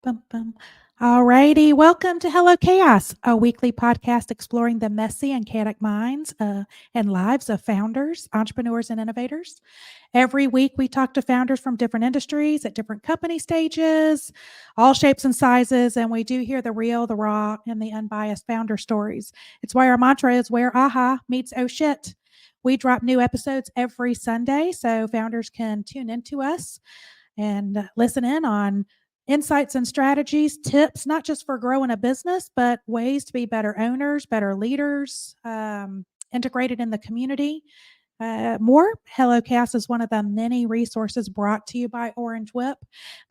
Bum, bum. All righty. Welcome to Hello Chaos, a weekly podcast exploring the messy and chaotic minds and lives of founders, entrepreneurs, and innovators. Every week, we talk to founders from different industries at different company stages, all shapes and sizes, and we do hear the real, the raw, and the unbiased founder stories. It's why our mantra is where aha meets oh shit. We drop new episodes every Sunday, so founders can tune into us and listen in on insights and strategies, tips, not just for growing a business, but ways to be better owners, better leaders, integrated in the community. More. HelloCast is one of the many resources brought to you by OrangeWIP.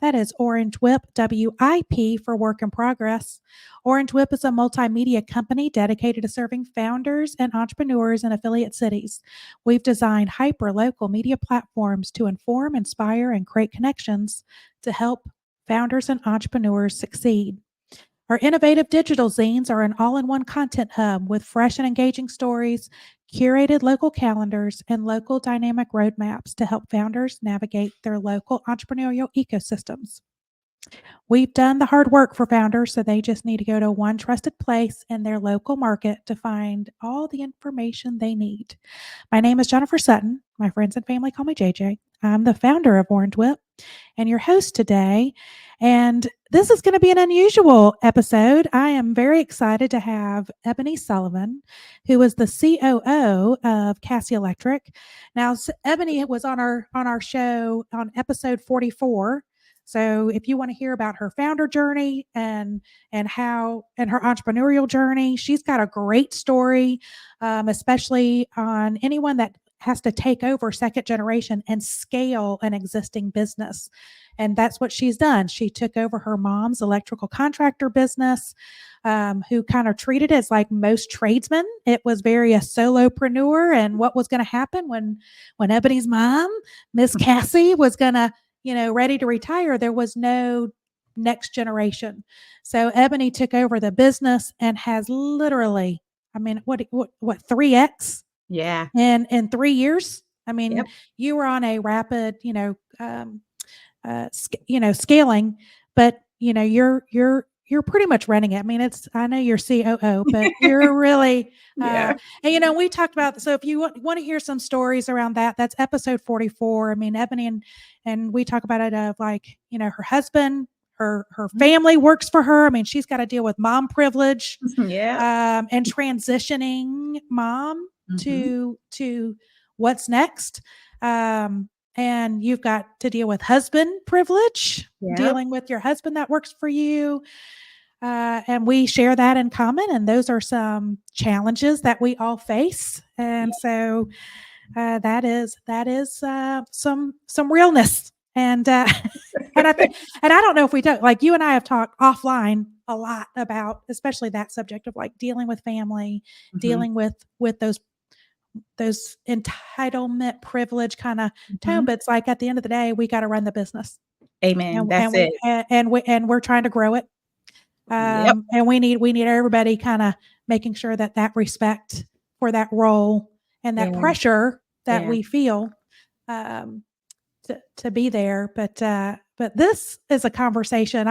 That is OrangeWIP, WIP for work in progress. OrangeWIP is a multimedia company dedicated to serving founders and entrepreneurs in affiliate cities. We've designed hyper-local media platforms to inform, inspire, and create connections to help founders and entrepreneurs succeed. Our innovative digital zines are an all-in-one content hub with fresh and engaging stories, curated local calendars, and local dynamic roadmaps to help founders navigate their local entrepreneurial ecosystems. We've done the hard work for founders, so they just need to go to one trusted place in their local market to find all the information they need. My name is Jennifer Sutton. My friends and family call me JJ. I'm the founder of OrangeWIP and your host today. And this is going to be an unusual episode. I am very excited to have Ebony Sullivan, who is the COO of Cassy Electric. Now, Ebony was on our show on episode 44. So if you want to hear about her founder journey and her entrepreneurial journey, she's got a great story, especially on anyone that has to take over second generation and scale an existing business. And that's what she's done. She took over her mom's electrical contractor business, who kind of treated it as like most tradesmen. It was very a solopreneur. And what was going to happen when Ebony's mom, Miss Cassy, was going to, ready to retire, there was no next generation. So Ebony took over the business and has literally, what 3x? Yeah. In 3 years. Yep. You were on a rapid, scaling, but you're pretty much running it. I know you're COO, but you're really, Yeah. and we talked about, so if you want to hear some stories around that, that's episode 44. Ebony and we talk about it of like, her husband, her family works for her. She's got to deal with mom privilege, Yeah. and transitioning mom to what's next. And you've got to deal with husband privilege, dealing with your husband that works for you. And we share that in common. And those are some challenges that we all face. And so that is some realness. And and I don't know if we don't, like you and I have talked offline a lot about, especially that subject of like dealing with family, dealing with those entitlement privilege kind of tone, but it's like at the end of the day, we got to run the business. Amen. That's it. And we're trying to grow it. And we need everybody kind of making sure that respect for that role and that pressure that we feel to be there. But this is a conversation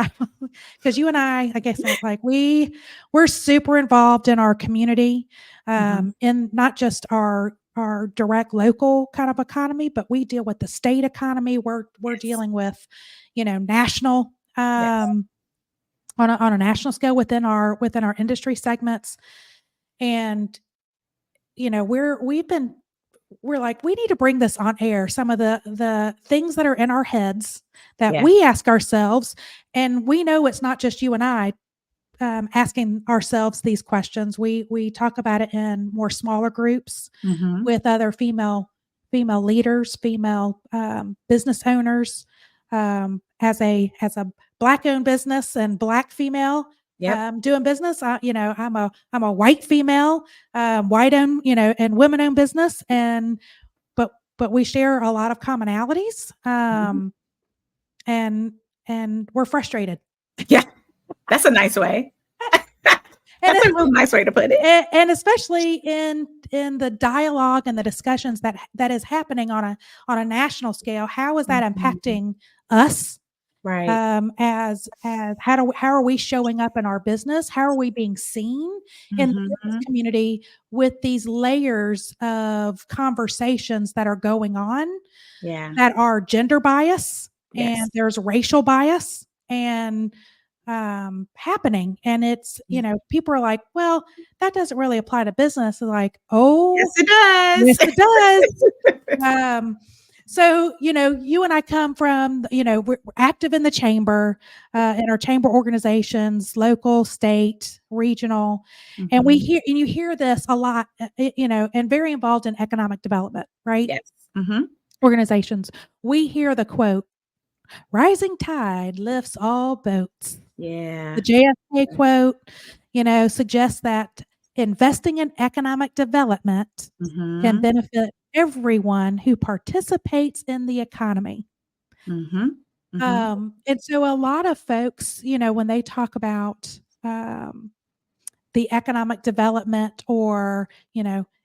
because you and I guess like we're super involved in our community, in not just our direct local kind of economy, but we deal with the state economy. We're dealing with, national, on a national scale within our industry segments. And, we're like, we need to bring this on air. Some of the things that are in our heads that we ask ourselves, and we know it's not just you and I asking ourselves these questions. We talk about it in more smaller groups with other female leaders, female business owners, as a Black-owned business and Black female. Doing business. I'm a white female, white-owned, and women-owned business, but we share a lot of commonalities, and we're frustrated. Yeah, that's a nice way. That's a real nice way to put it. And especially in the dialogue and the discussions that is happening on a national scale, how is that impacting us? Right. as how are we showing up in our business? How are we being seen in the business Mhm. community with these layers of conversations that are going on Yeah. that are gender bias and Yes. there's racial bias and happening. And it's, Mm. people are like, well, that doesn't really apply to business. They're like, Yes, oh, it yes, does. it does. So, you and I come from, we're active in the chamber, in our chamber organizations, local, state, regional, and Mhm. you hear this a lot, and very involved in economic development, right? Yes. Mhm. Organizations. We hear the quote, rising tide lifts all boats. The Yeah. JFK quote, suggests that investing in economic development can Mhm. benefit everyone who participates in the economy. Mhm. Mhm. And so a lot of folks, when they talk about the economic development or,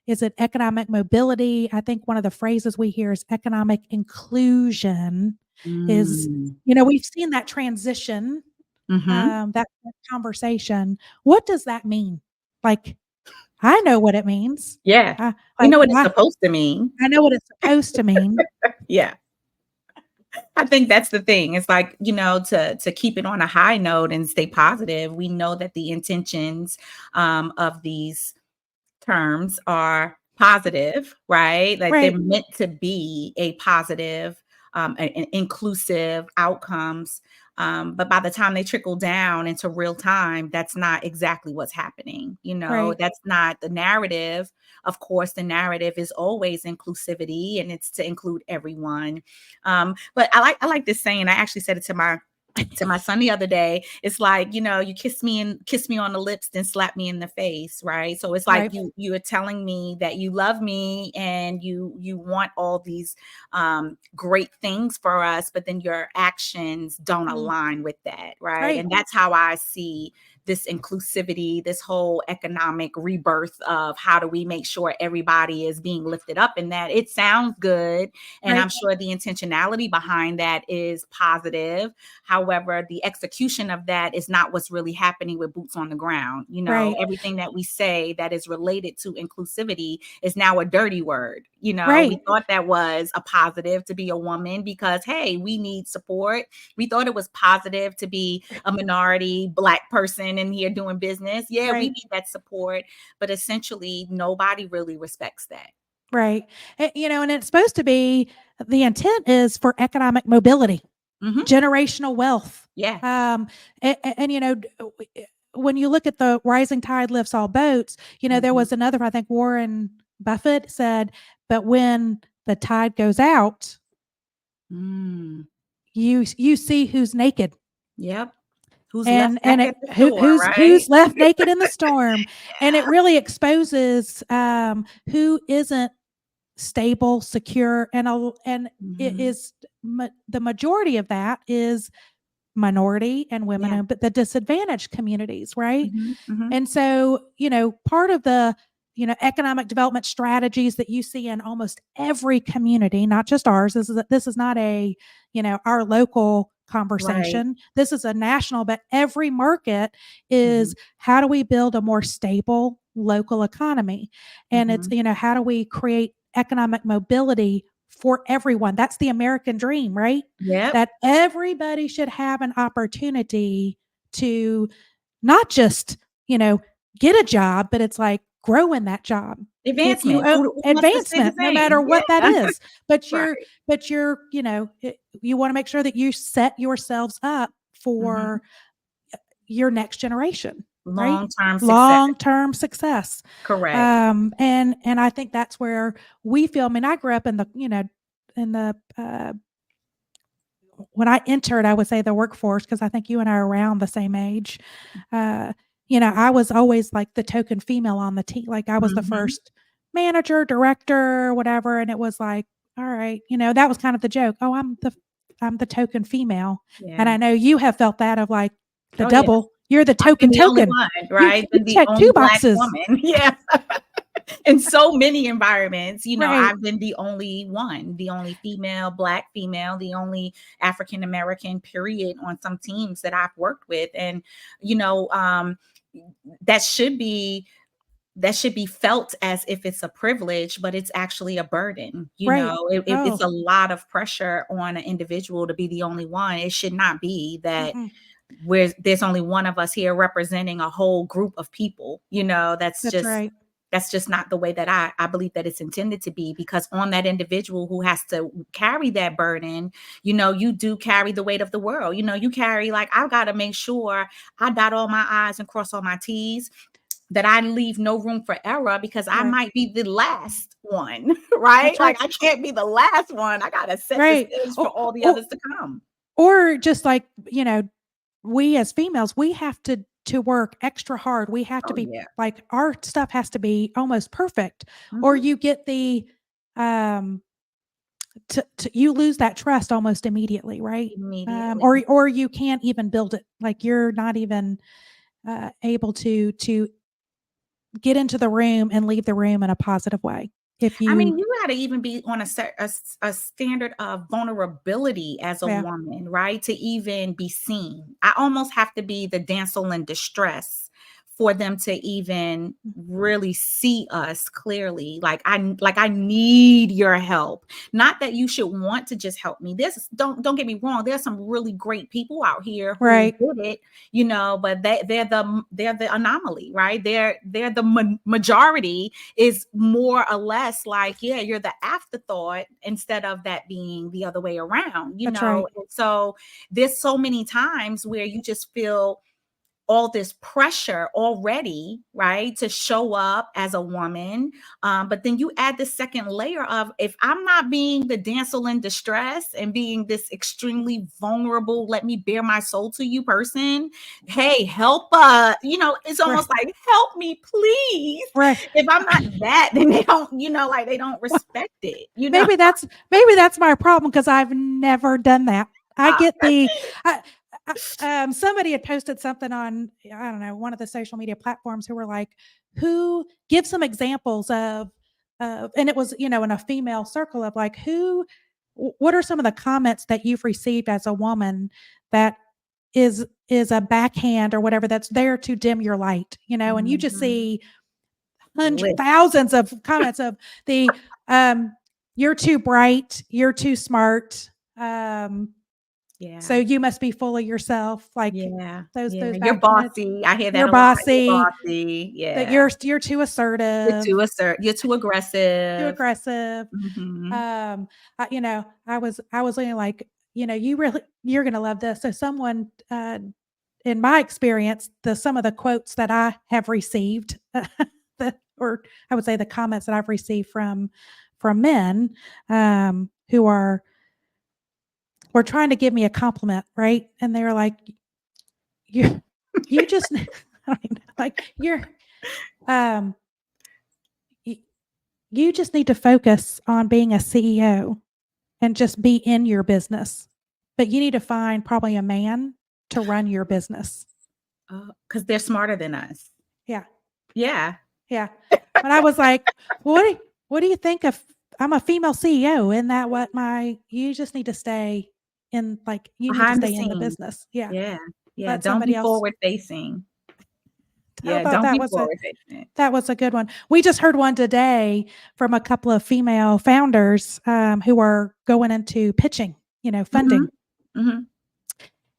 is it economic mobility? I think one of the phrases we hear is economic inclusion is, Mm. we've seen that transition, Mhm. that conversation. What does that mean? Like, I know what it means. Yeah. I We like, know what it's I supposed to mean. I know what it's supposed to mean. Yeah. I think that's the thing. It's like, to keep it on a high note and stay positive, we know that the intentions of these terms are positive, right? Like they're Right, meant to be a positive, and inclusive outcomes. But by the time they trickle down into real time, that's not exactly what's happening. right. That's not the narrative. Of course, the narrative is always inclusivity and it's to include everyone. But I like this saying. I actually said it to my son the other day. It's like, you kiss me on the lips, then slap me in the face, right? So it's like Right. you are telling me that you love me and you want all these great things for us, but then your actions don't Mm, align with that, right? right, And that's how I see this inclusivity, this whole economic rebirth of how do we make sure everybody is being lifted up, and that it sounds good. And right, I'm sure the intentionality behind that is positive. However, the execution of that is not what's really happening with boots on the ground. right, Everything that we say that is related to inclusivity is now a dirty word. We right. thought that was a positive to be a woman because, hey, we need support. We thought it was positive to be a minority Black person in here doing business. Yeah, we Right, need that support. But essentially, nobody really respects that. right. And it's supposed to be the intent is for economic mobility, Hmm. generational wealth. Yeah. And when you look at the rising tide lifts all boats, there Hmm. was another, I think Warren Buffett said, but when the tide goes out, Mm. you see who's naked. Yep. Who's left And back it at the shore, right? who's left naked in the storm, and it really exposes, who isn't stable, secure, and it Mhm. is the majority of that is minority and women, Yeah. but the disadvantaged communities, right? Mhm, mhm. And so, part of the, economic development strategies that you see in almost every community, not just ours. This is not a, our local Right. conversation. This is a national, but every market is Mhm, how do we build a more stable local economy? And it's, mhm. how do we create economic mobility for everyone? That's the American dream, right? Yep. That everybody should have an opportunity to not just, you know, get a job, but it's like grow in that job. If you Advancement. Who wants to stay the advancement, no matter same? what that Yeah. is, but Right. you want to make sure that you set yourselves up Mhm. for your next generation, right? Long-term success. Long-term success. Correct. And I think that's where we feel. I mean, I grew up in the, in the when I entered, I would say the workforce, because I think you and I are around the same age. Uh, I was always like the token female on the team. Like I was the Mhm. first manager, director, whatever. And it was like, all right, that was kind of the joke. Oh, I'm the token female. And Yeah. I know you have felt that of like the Oh, yeah. double. You're the I've been token the only token. one, You right? you Been the check two only Black boxes. woman. Yeah. in so many environments, Right. I've been the only one, the only female, Black female, the only African American, period, on some teams that I've worked with. And, you know, that should be that should be felt as if it's a privilege, but it's actually a burden. Right. It's Oh, a lot of pressure on an individual to be the only one. It should not be that mm-mm. where there's only one of us here representing a whole group of people. That's right. That's just not the way that I believe that it's intended to be, because on that individual who has to carry that burden, you do carry the weight of the world. You carry, like, I've got to make sure I dot all my I's and cross all my T's, that I leave no room for error, because I Right. might be the last one, right? That's right. Like, I can't be the last one. I got to set the Right. stage for Or, all the or, others to come. or just like, we as females, we have to work extra hard. We have to Oh, be yeah. like, our stuff has to be almost perfect, or Mhm. you get the um you lose that trust almost immediately, right? Immediately. Or you can't even build it. Like, you're not even able to get into the room and leave the room in a positive way. If I you, mean, you gotta even be on a standard of vulnerability as a yeah, woman, right? To even be seen. I almost have to be the damsel in distress for them to even really see us clearly. Like I need your help. Not that you should want to just help me. Don't get me wrong. There's some really great people out here who right, did it, but they're the anomaly, right? They're the majority is more or less like, yeah, you're the afterthought instead of that being the other way around, that's right, And so there's so many times where you just feel all this pressure already, right, to show up as a woman. But then you add the second layer of, if I'm not being the damsel in distress and being this extremely vulnerable, let me bare my soul to you person, hey, help, it's right, almost like, help me, please. right. If I'm not that, then they don't, like, they don't respect it. Maybe that's my problem, because I've never done that. I Ah, get the somebody had posted something on, I don't know, one of the social media platforms, who were like, who give some examples of, and it was, in a female circle, of like, what are some of the comments that you've received as a woman that is a backhand or whatever, that's there to dim your light, and you just mhm. see List. thousands of comments of the you're too bright, you're too smart, so Yeah. you must be full of yourself, like Yeah, those yeah, you're backhanded, bossy. I hear that you're a lot. You're bossy, bossy. that Yeah. you're too assertive, You're too too aggressive. aggressive. Mhm. I was looking like, you're gonna love this. So someone, in my experience, some of the quotes that I have received, or I would say the comments that I've received from men, who were trying to give me a compliment, right? And they were like, "You, you just," I mean, like, um, you, you just need to focus on being a CEO and just be in your business, but you need to find probably a man to run your business. 'Cause they're smarter than us. Yeah, Yeah. yeah. But I was like, what do you think of, I'm a female CEO? Isn't that what you just need to stay in, like, you need to Behind the stay in the scenes. business. Yeah. Yeah. Yeah, Let don't somebody be else. forward facing. I Yeah, thought don't be forward facing. that was a good one. We just heard one today from a couple of female founders, who are going into pitching, Mhm. funding. Mhm.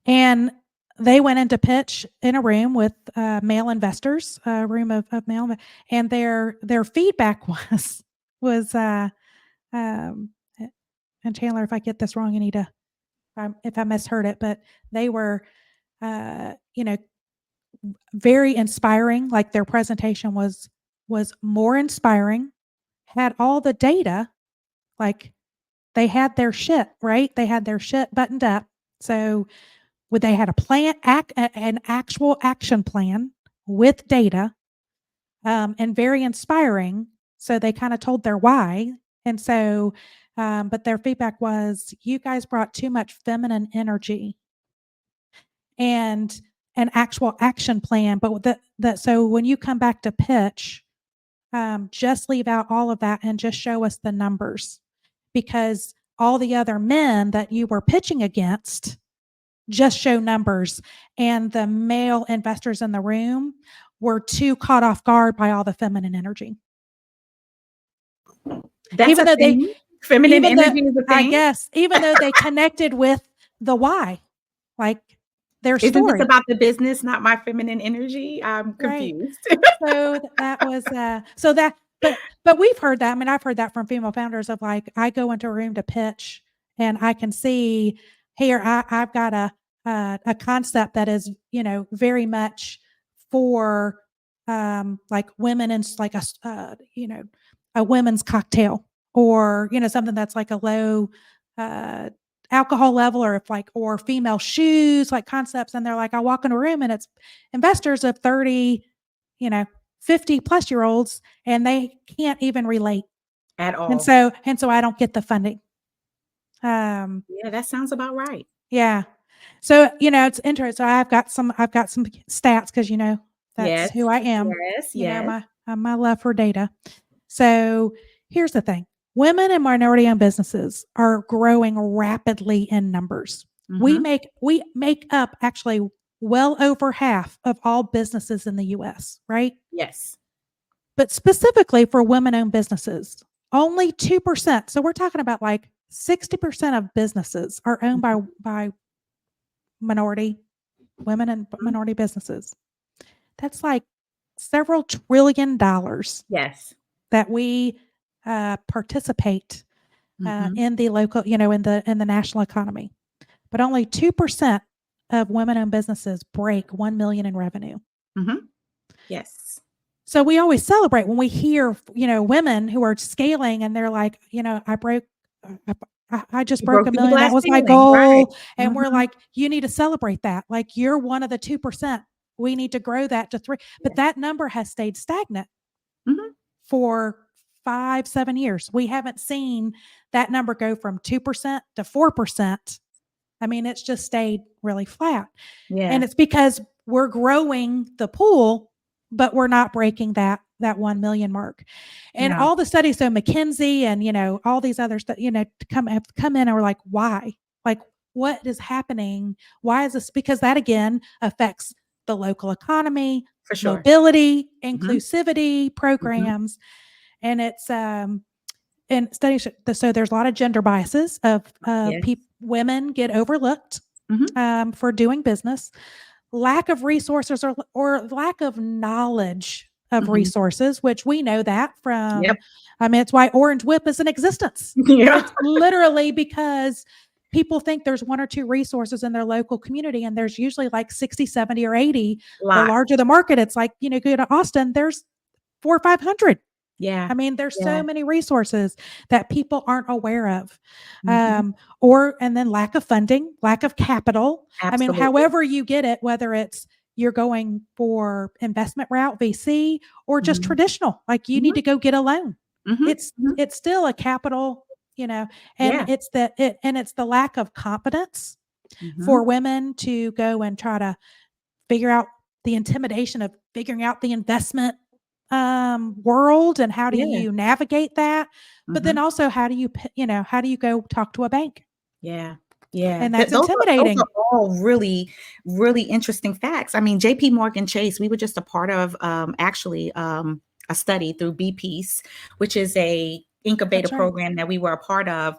And they went into pitch in a room with male investors, a room of and their feedback was um, and Chandler, if I get this wrong, you need to, if I misheard it, but they were, uh, you know very inspiring. Like, their presentation was more inspiring, had all the data, like, they had their shit right. They had their shit buttoned up. So, would they had a plan, an actual action plan with data, and very inspiring. So they kind of told their why. And so, but their feedback was, you guys brought too much feminine energy and an actual action plan. But so when you come back to pitch, just leave out all of that and just show us the numbers, because all the other men that you were pitching against just show numbers, and the male investors in the room were too caught off guard by all the feminine energy. That's Even a though thing. Feminine energy is a I thing. guess, even though they connected with the why, like their Isn't this story. about the business, not my feminine energy? I'm Right. confused. So that was so that but we've heard that. I mean, I've heard that from female founders of like, I go into a room to pitch and I can see here I've got a concept that is, very much for like women, and like a women's cocktail, or something that's like a low uh alcohol level, or if like, or female shoes, like concepts. And they're like, I walk in a room and it's investors of 30, 50 plus year olds, and they can't even relate. At And all. so I don't get the funding. Yeah, that sounds about right. Yeah. So, it's interesting. So I've got some stats, because that's Yes, who I am. yes, yes. My love for data. So here's the thing. Women and minority owned businesses are growing rapidly in numbers. We Mhm. make up actually well over half of all businesses in the US, right? Yes. But specifically for women owned businesses, only 2%. So we're talking about like 60% of businesses are owned by minority women and Mhm. minority businesses. That's like several $1 trillion Yes. that we participate Mhm. in the local, in the national economy. But only 2% of women-owned businesses break 1 million in revenue. Mhm. Yes. So we always celebrate when we hear, women who are scaling and they're like, I just You broke broke a through the million. That glass was my ceiling, right. goal. And we're Mhm. like, you need to celebrate that. Like, you're one of the 2%. We need to grow that to 3. But Yes. that number has stayed stagnant Mhm. for 5, 7 years. We haven't seen that number go from 2% to 4%. I mean, it's just stayed really flat. And Yeah. it's because we're growing the pool, but we're not breaking that 1 million mark. And No. all the studies, so McKinsey and, all these other stuff, have come in and we're like, why? Like, what is happening? Why is this? Because that again affects the local economy, For sure. mobility, Mhm. inclusivity Mhm. programs. And it's and studies, so there's a lot of gender biases of Yes. women get overlooked Mhm. for doing business, lack of resources, or lack of knowledge of Mhm. resources, which we know that from. Yep. I mean, it's why OrangeWIP is in existence. Yeah. It's literally because people think there's one or two resources in their local community, and there's usually like 60, 70, or 80. The Lot. larger the market, it's like, go to Austin, there's 400 or 500. Yeah. I mean, there's Yeah. so many resources that people aren't aware of. Mhm. And then lack of funding, lack of capital. I mean, Absolutely. however you get it, whether it's you're going for investment route, VC, or just Mhm. traditional, like you need Mhm. to go get a loan. Mhm. It's Mhm. it's still a capital, and Yeah. it's the lack of confidence for Mhm. women to go and try to figure out the intimidation of figuring out the investment world, and how do Yeah. you navigate that. But then Mhm. also, how do you go talk to a bank? Yeah. Yeah. And that's Those are intimidating. all really, really interesting facts. I mean, JP Morgan Chase, we were just a part of actually a study through B Piece, which is a incubator That's right. program that we were a part of.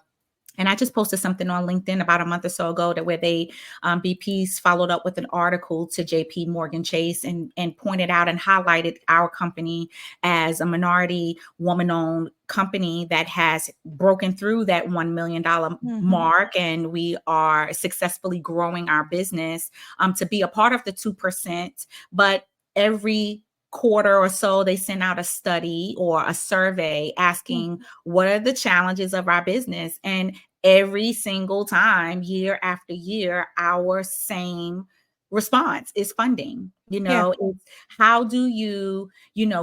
And I just posted something on LinkedIn about a month or so ago that where they BP's followed up with an article to JP Morgan Chase and pointed out and highlighted our company as a minority woman-owned company that has broken through that $1 million Mhm. mark, and we are successfully growing our business to be a part of the 2%. But every quarter or so, they send out a study or a survey asking Mhm. what are the challenges of our business. And every single time, year after year, our same response is funding. Yeah. It's how do you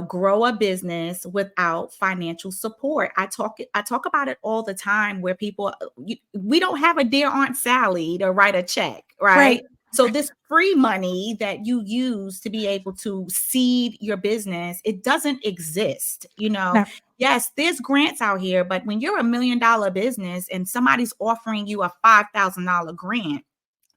grow a business without financial support? I talk about it all the time, where people we don't have a dear Aunt Sally to write a check, Right. right? So this free money that you use to be able to seed your business, it doesn't exist. No. Yes, there's grants out here, but when you're $1 million business and somebody's offering you a $5,000 grant,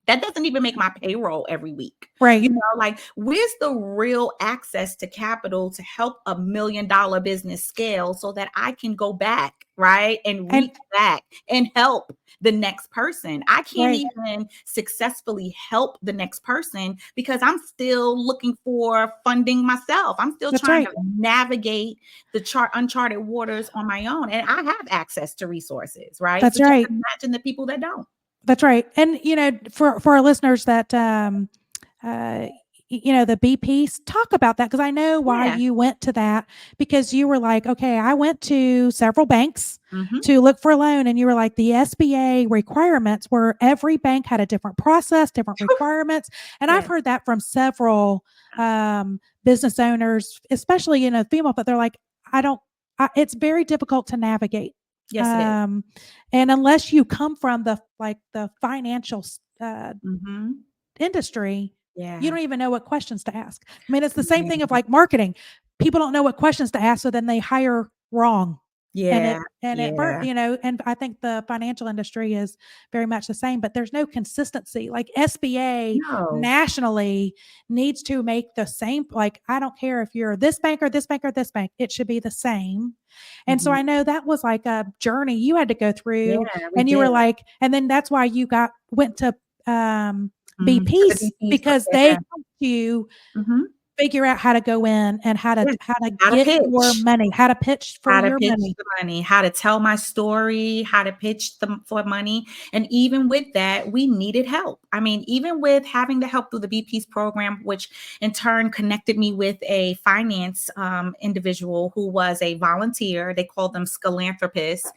that doesn't even make my payroll every week. Right. Like, where's the real access to capital to help a $1 million business scale so that I can go back, right, and reach back and help the next person? I can't even successfully help the next person because I'm still looking for funding myself. I'm still trying to navigate the uncharted waters on my own. And I have access to resources, right? That's so right. Just imagine the people that don't. That's right. And, for our listeners that, the BPs, talk about that, because I know why you went to that, because you were like, okay, I went to several banks to look for a loan. And you were like, the SBA requirements were every bank had a different process, different requirements. And I've heard that from several business owners, especially, female, but they're like, it's very difficult to navigate. Yes, it is. And unless you come from the financial industry, you don't even know what questions to ask. I mean, it's the same thing of like marketing. People don't know what questions to ask, so then they hire wrong. And I think the financial industry is very much the same, but there's no consistency. Like SBA nationally needs to make the same, like, I don't care if you're this bank or this bank or this bank, it should be the same. And so I know that was like a journey you had to go through, and you were like, and then that's why you went to BPs, because they helped you figure out how to go in and how to get your money, how to pitch for your money, how to tell my story, how to pitch for money. And even with that, we needed help. I mean, even with having the help through the BP's program, which in turn connected me with a finance individual who was a volunteer. They called them philanthropists.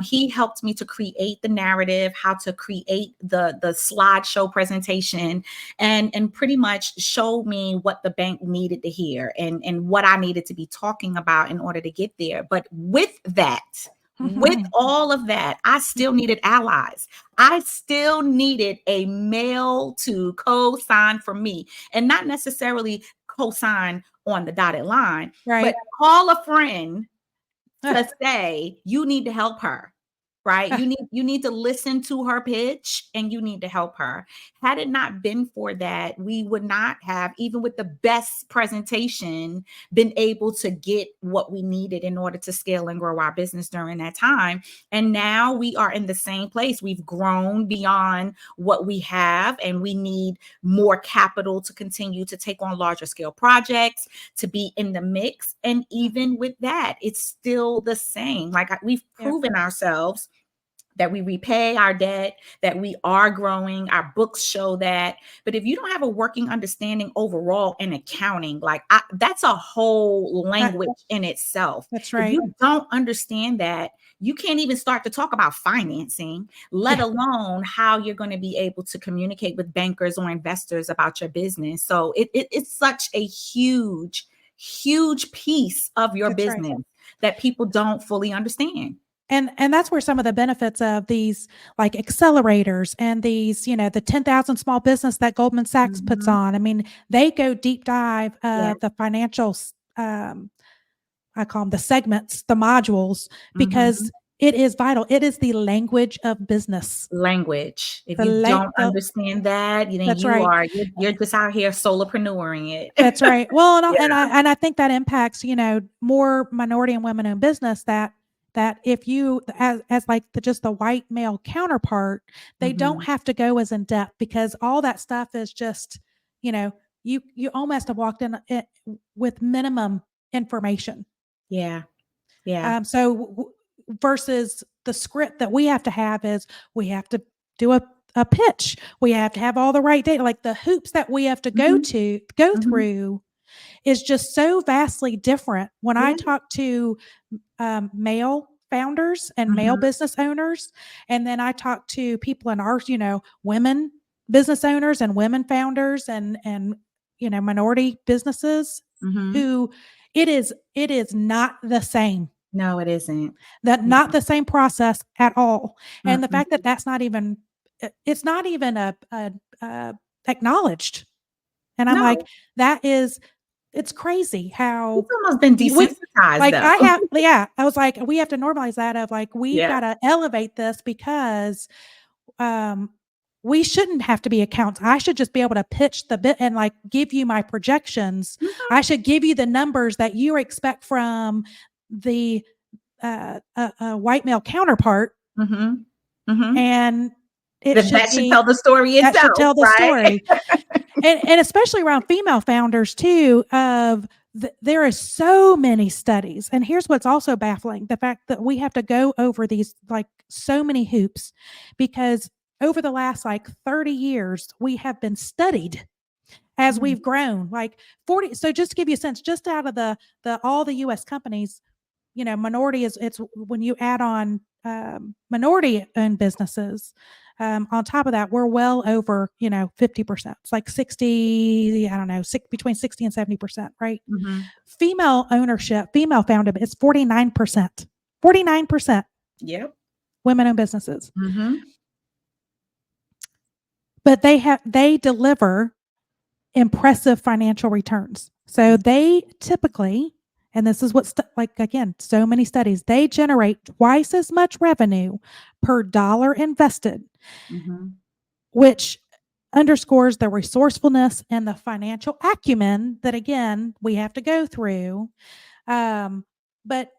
He helped me to create the narrative, how to create the slideshow presentation, and pretty much showed me what the bank needed to hear and what I needed to be talking about in order to get there. But with that, with all of that, I still needed allies. I still needed a male to co-sign for me, and not necessarily co-sign on the dotted line, but call a friend to say, you need to help her. Right. You need to listen to her pitch, and you need to help her. Had it not been for that, we would not have, even with the best presentation, been able to get what we needed in order to scale and grow our business during that time. And now we are in the same place. We've grown beyond what we have, and we need more capital to continue to take on larger scale projects, to be in the mix. And even with that, it's still the same. Like, we've proven ourselves that we repay our debt, that we are growing. Our books show that. But if you don't have a working understanding overall in accounting, that's a whole language in itself. That's right. If you don't understand that, you can't even start to talk about financing, let alone how you're going to be able to communicate with bankers or investors about your business. So it's such a huge piece of your business that people don't fully understand. And that's where some of the benefits of these like accelerators and these, the 10,000 small business that Goldman Sachs puts on. I mean, they go deep dive of the financial, I call them the segments, the modules, because it is vital. It is the language of business. Language. If you don't understand that, then you're just out here solopreneuring it. That's right. Well, and I think that impacts, more minority and women-owned business that if you, as like just the white male counterpart, they don't have to go as in depth, because all that stuff is just, you almost have walked in with minimum information. Yeah. So versus the script that we have to have is, we have to do a pitch. We have to have all the right data, like the hoops that we have to go through is just so vastly different. When I talk to male founders and male business owners, and then I talk to people in our, women business owners and women founders and minority businesses, who it is not the same. No, it isn't. Not the same process at all. And the fact that that's not even, it's not even a acknowledged. And I'm like, No, it's crazy how it's almost been we, desensitized like, though. I was like, we have to normalize that of like, we've Yeah. got to elevate this because um, we shouldn't have to be accounts. I should just be able to pitch the bit and like give you my projections. Mhm, I should give you the numbers that you expect from the white male counterpart, mhm, mhm. and it That should that should tell be the story that should itself, tell the right? story. And especially around female founders too, of there is so many studies. And here's what's also baffling: the fact that we have to go over these like so many hoops, because over the last like 30 years we have been studied as Mhm, we've grown, like 40. So just to give you a sense, just out of the all the US companies, minority is, it's when you add on minority owned businesses, on top of that, we're well over, 50%. It's like 60, I don't know, between 60 and 70%, right? mhm. Female ownership, female founded, it's 49%. 49% Yep. women owned businesses. Mhm. But they deliver impressive financial returns. So they typically, and this is what's like, again, so many studies, they generate twice as much revenue per dollar invested, Mhm. which underscores the resourcefulness and the financial acumen that, again, we have to go through. But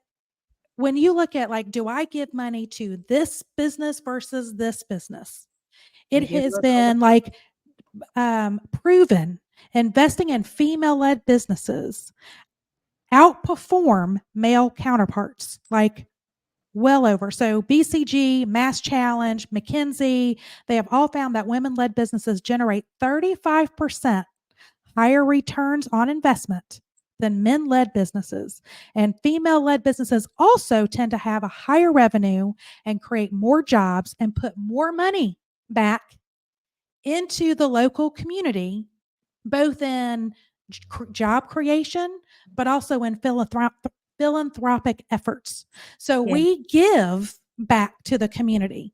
when you look at like, do I give money to this business versus this business? It You give has your dollar. been like proven investing in female led businesses outperform male counterparts, like well over. So BCG, Mass Challenge, McKinsey, they have all found that women led businesses generate 35% higher returns on investment than men led businesses. And female led businesses also tend to have a higher revenue and create more jobs and put more money back into the local community, both in job creation, but also in philanthropic efforts. So Yeah. we give back to the community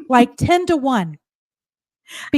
like 10 to 1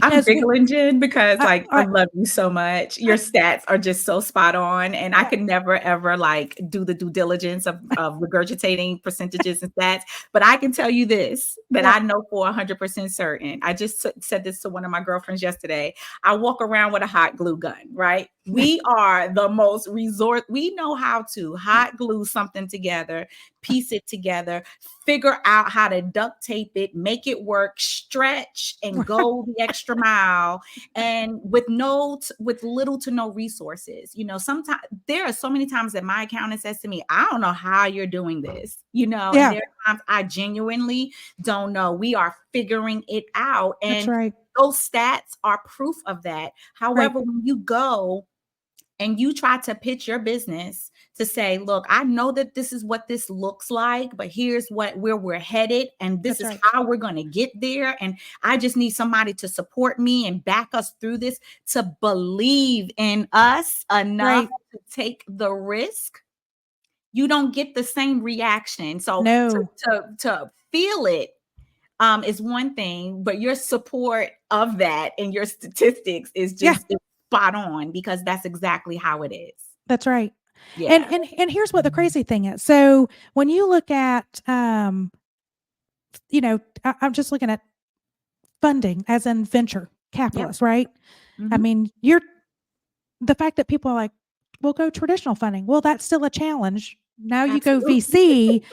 I'm because giggling, Jen, because, I, like, I I, love you so much. Your I, stats are just so spot on, and I I, could never, ever, like, do the due diligence of regurgitating percentages and stats, but I can tell you this, that yeah, I know for 100% certain. I just said this to one of my girlfriends yesterday. I walk around with a hot glue gun, right? We are the most we know how to hot glue something together, piece it together, figure out how to duct tape it, make it work, stretch and go the extra mile, and with little to no resources. Sometimes there are so many times that my accountant says to me, I don't know how you're doing this, and yeah, there are times I genuinely don't know. We are figuring it out. that's And right. those stats are proof of that. Right. However, when you go and you try to pitch your business to say, look, I know that this is what this looks like, but here's where we're headed, and this That's is right. how we're going to get there, and I just need somebody to support me and back us through this, to believe in us enough Right. to take the risk. You don't get the same reaction. So No. to feel it is one thing, but your support of that and your statistics is Yeah, just is spot on, because that's exactly how it is. that's right. And Yeah. and and here's what the crazy thing is. So when you look at I'm just looking at funding as in venture Yep. capitalists, right? I Mhm. mean, the fact that people are like, we'll go traditional funding. Well, that's still a challenge. Now you go Absolutely. VC,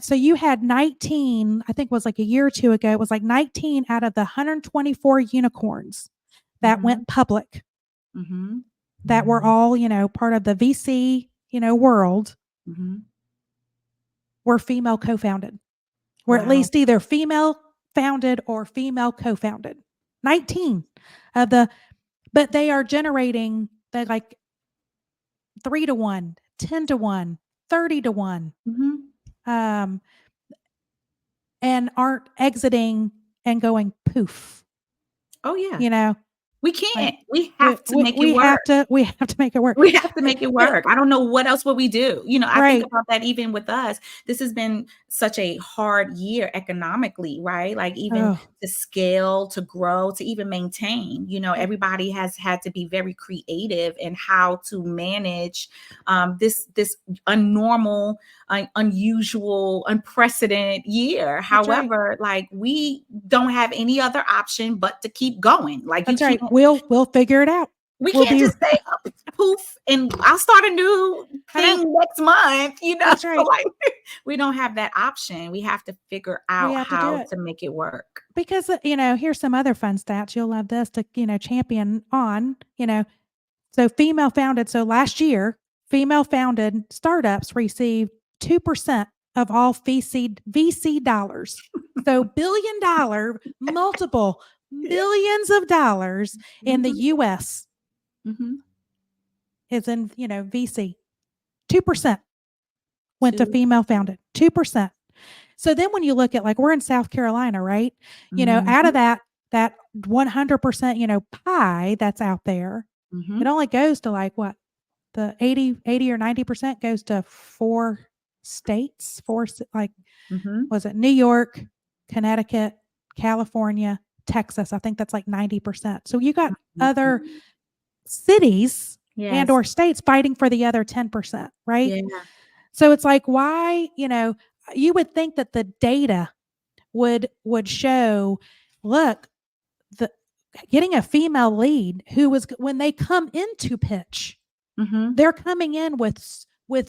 so you had 19, I think it was like a year or two ago, it was like 19 out of the 124 unicorns that Mhm. went public Mhm. that were all, part of the VC, world, Mhm. were female co-founded. Were at Wow. least either female founded or female co-founded. 19 of the, but they are generating the like 3 to 1, 10 to 1, 30 to 1, Mhm. um, and aren't exiting and going poof, Oh, yeah. you know? We Like, can't. We have to make it we work. we have to make it work. We have to make it work. I don't know what else would we do. I think Right. about that even with us. This has been such a hard year economically, right? Like even Oh, to scale, to grow, to even maintain. yeah, Everybody has had to be very creative in how to manage this unnormal, unusual, unprecedented year. that's right. However, like we don't have any other option but to keep going. Like you That's can't right. We'll figure it out. we We'll can't be just say poof and I'll start a new I know. thing next month, That's So right. like we don't have that option. We have to figure We out have to do how it. to make it work. Because, here's some other fun stats. You'll love this to, champion on, so female founded. So last year, female founded startups received 2% of all VC dollars. So $1 billion, multiple Yeah. billions of dollars in the Mhm. US Mhm. is in, VC. 2% went to Two. female founded. 2%. So then when you look at, like, we're in South Carolina, right? Out of Mhm. that 100%, pie that's out there, it Mhm. only goes to, like, what? The 80 or 90% goes to 4 states, 4 like, Mhm. was it New York, Connecticut, California, Texas? I think that's like 90%. So you got other Mhm. cities and Yes. or states fighting for the other 10%, right? Yeah. So it's like, why, you would think that the data would show, look, the getting a female lead who was when they come into pitch, Mhm. they're coming in with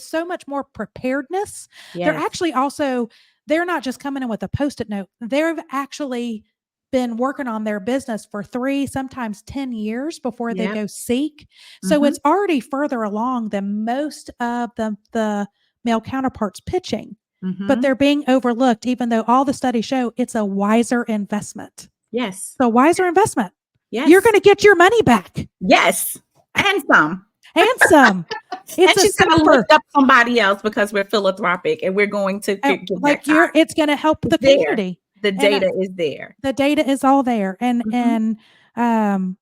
so much more preparedness. They're Yes. actually also they're not just coming in with a post-it note. They've actually been working on their business for 3, sometimes 10 years before they Yep. go seek. So Mhm. it's already further along than most of the male counterparts pitching. But Mhm. they're being overlooked even though all the studies show it's a wiser investment. Yes. So wiser investment. You're Yes. going to get your money back Yes. And some. and some. It's And a she's going to safer. lift up somebody else because we're philanthropic and we're going to give back Like to our it's going to help it's the there. community. The And data is there. the data is all there. Mhm. Um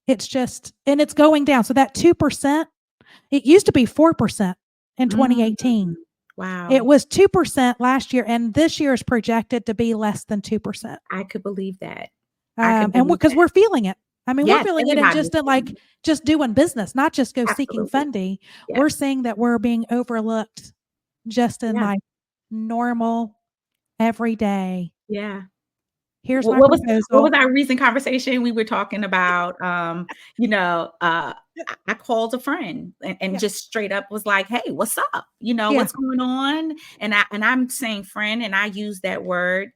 it's just and it's going down. So that 2%, it used to be 4% in Mm. 2018. It Wow. was 2% last year and this year is projected to be less than 2%. I could believe that. I could And believe because that. we're feeling it. I mean, we're Yes, feeling it in everybody's just in feeling like it. just doing business, not just go seeking Absolutely. funding. We're Yes. seeing that we're being overlooked just in Yeah. like normal everyday. Yeah. Here's What my what was what was proposal. our recent conversation? We were talking about, I called a friend and Yeah. just straight up was like, "Hey, what's up? Yeah. What's going on?" And I'm saying friend, and I use that word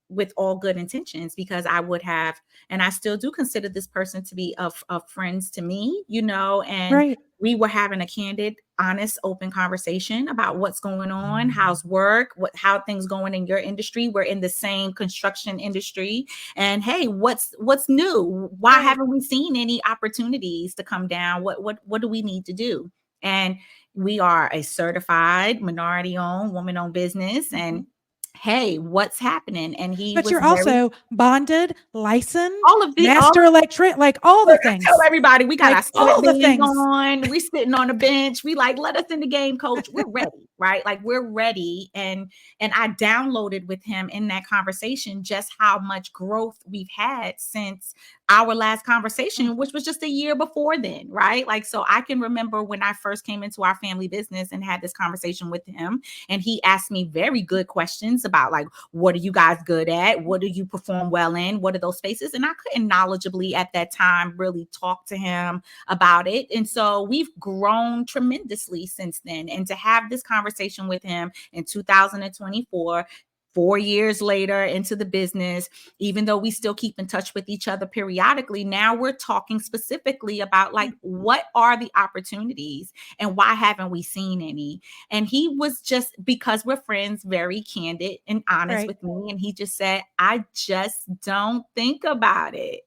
with all good intentions because I would have, and I still do consider this person to be of friends to me, and Right. we were having a candid, honest, open conversation about what's going on, how's work, how things going in your industry. We're in the same construction industry. And hey, what's new? Why Right. haven't we seen any opportunities to come down? What do we need to do? And we are a certified minority owned, woman owned business. Mhm. And hey, what's happening? And he But was you're very also bonded, licensed, all of the all master electric, like all the I tell things. everybody we got Like our all the sweatbands things. on, we sitting on a bench, we like, let us in the game, coach. We're ready, right? Like we're ready. And I downloaded with him in that conversation just how much growth we've had since our last conversation, Mhm. which was just a year before then, right? Like, so I can remember when I first came into our family business and had this conversation with him, and he asked me very good questions about like, what are you guys good at? What do you perform well in? What are those spaces? And I couldn't knowledgeably at that time really talk to him about it. And so we've grown tremendously since then. And to have this conversation with him in 2024, 4 years later into the business, even though we still keep in touch with each other periodically, now we're talking specifically about like, what are the opportunities and why haven't we seen any? And he was just, because we're friends, very candid and honest Right. with me. And he just said, I just don't think about it.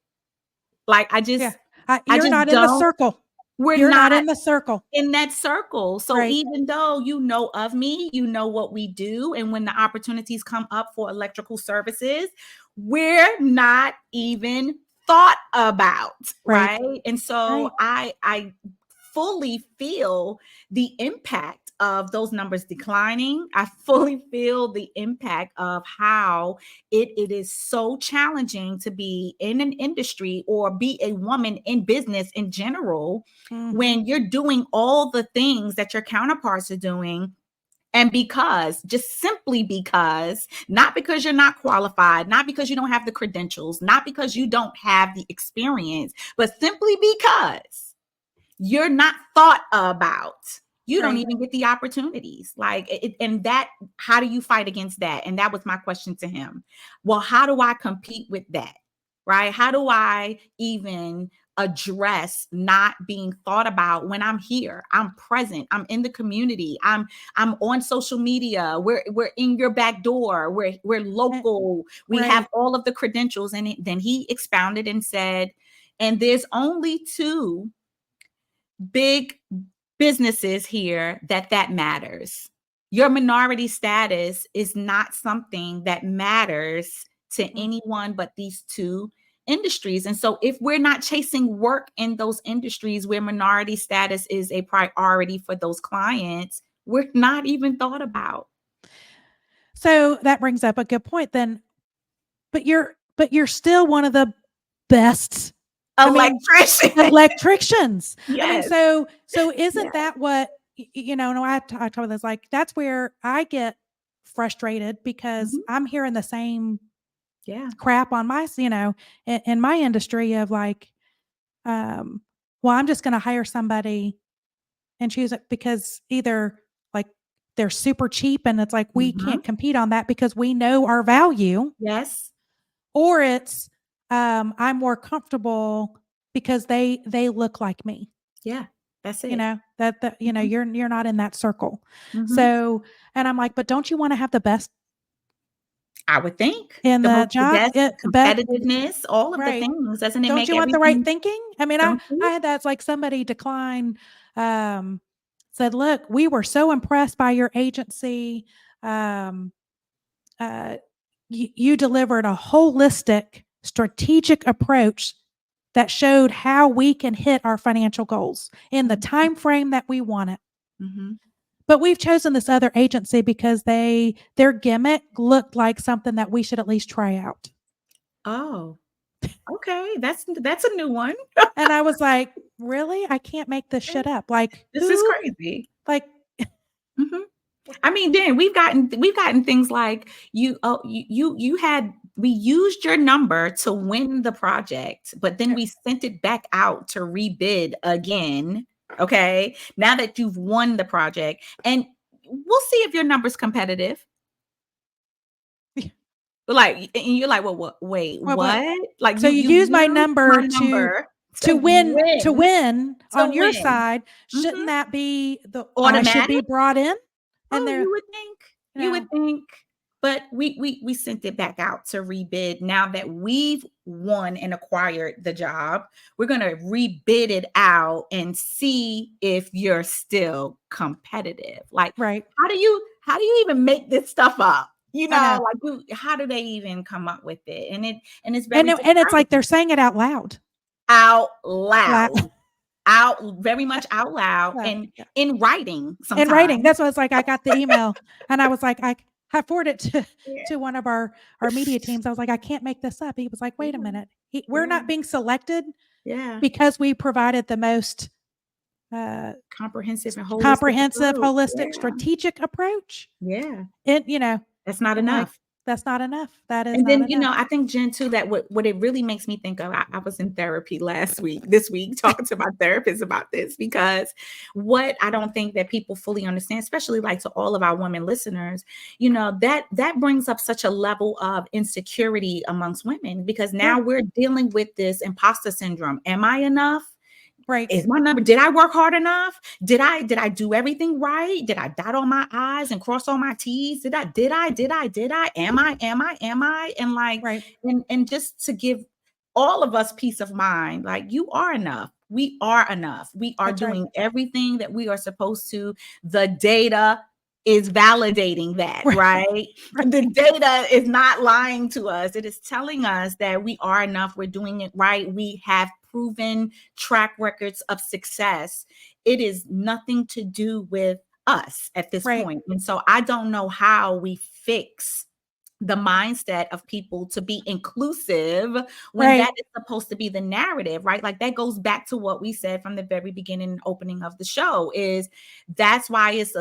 Like, Yeah. I You're just not in the don't, circle. we're You're not not in the circle. in that circle. So Right. even though you know of me, you know what we do. And when the opportunities come up for electrical services, we're not even thought about, Right. right? And so I fully feel the impact of those numbers declining. I fully feel the impact of how it is so challenging to be in an industry or be a woman in business in general when you're doing all the things that your counterparts are doing. And just simply because, not because you're not qualified, not because you don't have the credentials, not because you don't have the experience, but simply because you're not thought about. You don't even get the opportunities. How do you fight against that? And that was my question to him. Well, how do I compete with that? Right? How do I even address not being thought about when I'm here? I'm present. I'm in the community. I'm on social media. We're in your back door. We're local. We have all of the credentials. And then he expounded and said, and there's only two big businesses here that matters. Your minority status is not something that matters to anyone but these two industries. And so if we're not chasing work in those industries where minority status is a priority for those clients, we're not even thought about. So that brings up a good point then. But you're still one of the best electricians. Yes. I mean, so isn't that what, no, I talk about this, like, that's where I get frustrated because I'm hearing the same crap on my, in my industry of like, well, I'm just going to hire somebody and choose it because either like they're super cheap and it's like, we can't compete on that because we know our value. Yes. Or it's, I'm more comfortable because they look like me. Yeah, that's it. You're not in that circle. So, and I'm like, but don't you want to have the best? I would think in the job, competitiveness, all of the things. Doesn't it don't make you want the right thinking? I mean, I had that. It's like somebody declined, said, look, we were so impressed by your agency. You delivered a holistic, strategic approach that showed how we can hit our financial goals in the time frame that we want it. But we've chosen this other agency because their gimmick looked like something that we should at least try out. Oh, okay. That's a new one. And I was like, really? I can't make this shit up. Like, this is crazy. Like, I mean, Dan, we've gotten things like we used your number to win the project, but then we sent it back out to rebid again. Okay. Now that you've won the project, and we'll see if your number's competitive. Like, and you're like, well, what? Wait, what? Like, so you use my number to win on your side. Shouldn't that be the automatic? I should be brought in? And you would think, but we sent it back out to rebid. Now that we've won and acquired the job, we're going to rebid it out and see if you're still competitive. Like, how do you even make this stuff up? How do they even come up with it? And it's very and it's like they're saying it out loud. Very much out loud, and in writing. Sometimes. In writing, that's what it's like. I got the email, and I was like, I forwarded it to one of our media teams. I was like, I can't make this up. He was like, wait a minute, we're not being selected, because we provided the most comprehensive, holistic, strategic approach. And that's not enough. That's not enough. That is. And then, I think, Jen, too, that what it really makes me think of, I was in therapy this week, talking to my therapist about this, because what I don't think that people fully understand, especially like to all of our women listeners, that brings up such a level of insecurity amongst women, because now we're dealing with this imposter syndrome. Am I enough? Right. Is my number? Did I work hard enough? Did I do everything right? Did I dot all my I's and cross all my T's? Did I? Am I? And like, and just to give all of us peace of mind, like, you are enough. We are enough. We are doing everything that we are supposed to. The data is validating that, right? Right. The data is not lying to us. It is telling us that we are enough. We're doing it right. We have proven track records of success. It is nothing to do with us at this Right. point. And so I don't know how we fix the mindset of people to be inclusive when Right. that is supposed to be the narrative, right? Like that goes back to what we said from the very beginning and opening of the show is that's why it's